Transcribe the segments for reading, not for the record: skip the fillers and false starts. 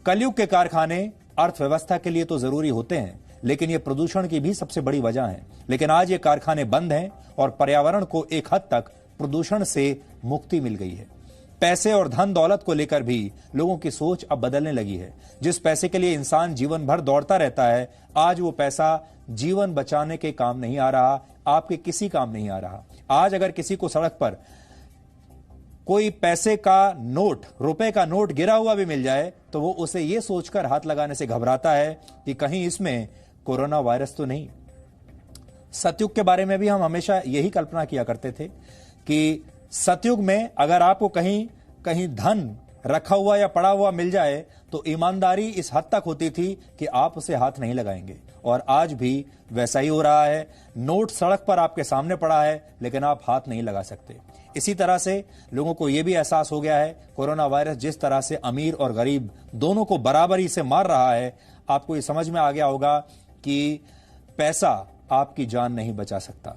कलयुग के कारखाने अर्थव्यवस्था के लिए तो जरूरी होते हैं, लेकिन ये प्रदूषण की भी सबसे बड़ी वजह है। लेकिन आज ये कारखाने बंद हैं और पर्यावरण को एक हद तक प्रदूषण से मुक्ति मिल गई है। पैसे और धन दौलत को लेकर भी लोगों की सोच अब बदलने लगी है। जिस पैसे के लिए इंसान जीवन भर दौड़ता रहता है, आज वो पैसा जीवन बचाने के काम नहीं आ रहा, आपके किसी काम नहीं आ रहा। आज अगर किसी को सड़क पर कोई पैसे का नोट, रुपए का नोट गिरा हुआ भी मिल जाए तो वो उसे ये सोचकर हाथ लगाने से घबराता है कि कहीं इसमें कोरोना वायरस तो नहीं। सतयुग के बारे में भी हम हमेशा यही कल्पना किया करते थे कि सतयुग में अगर आपको कहीं कहीं धन रखा हुआ या पड़ा हुआ मिल जाए तो ईमानदारी इस हद तक होती थी कि आप उसे हाथ नहीं लगाएंगे, और आज भी वैसा ही हो रहा है। नोट सड़क पर आपके सामने पड़ा है लेकिन आप हाथ नहीं लगा सकते। इसी तरह से लोगों को यह भी एहसास हो गया है, कोरोना वायरस जिस तरह से अमीर और गरीब दोनों को बराबरी से मार रहा है, आपको ये समझ में आ गया होगा कि पैसा आपकी जान नहीं बचा सकता।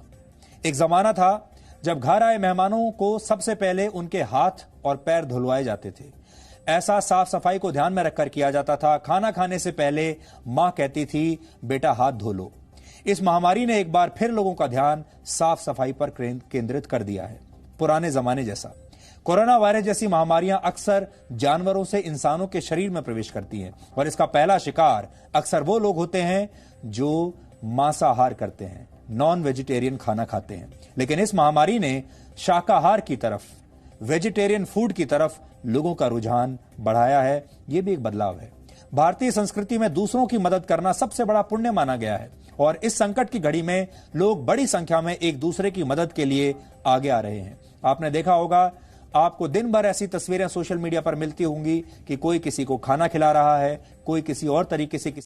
एक जमाना था जब घर आए मेहमानों को सबसे पहले उनके हाथ और पैर धुलवाए जाते थे। ऐसा साफ सफाई को ध्यान में रखकर किया जाता था। खाना खाने से पहले मां कहती थी, बेटा हाथ धो लो। इस महामारी ने एक बार फिर लोगों का ध्यान साफ सफाई पर केंद्रित कर दिया है, पुराने जमाने जैसा। कोरोना वायरस जैसी महामारियां अक्सर जानवरों से इंसानों के शरीर में प्रवेश करती हैं, और इसका पहला शिकार अक्सर वो लोग होते हैं जो मांसाहार करते हैं, नॉन वेजिटेरियन खाना खाते हैं। लेकिन इस महामारी ने शाकाहार की तरफ, वेजिटेरियन फूड की तरफ लोगों का रुझान बढ़ाया है। यह भी एक बदलाव है। भारतीय संस्कृति में दूसरों की मदद करना सबसे बड़ा पुण्य माना गया है, और इस संकट की घड़ी में लोग बड़ी संख्या में एक दूसरे की मदद के लिए आगे आ रहे हैं। आपने देखा होगा, आपको दिन भर ऐसी तस्वीरें सोशल मीडिया पर मिलती होंगी कि कोई किसी को खाना खिला रहा है, कोई किसी और तरीके से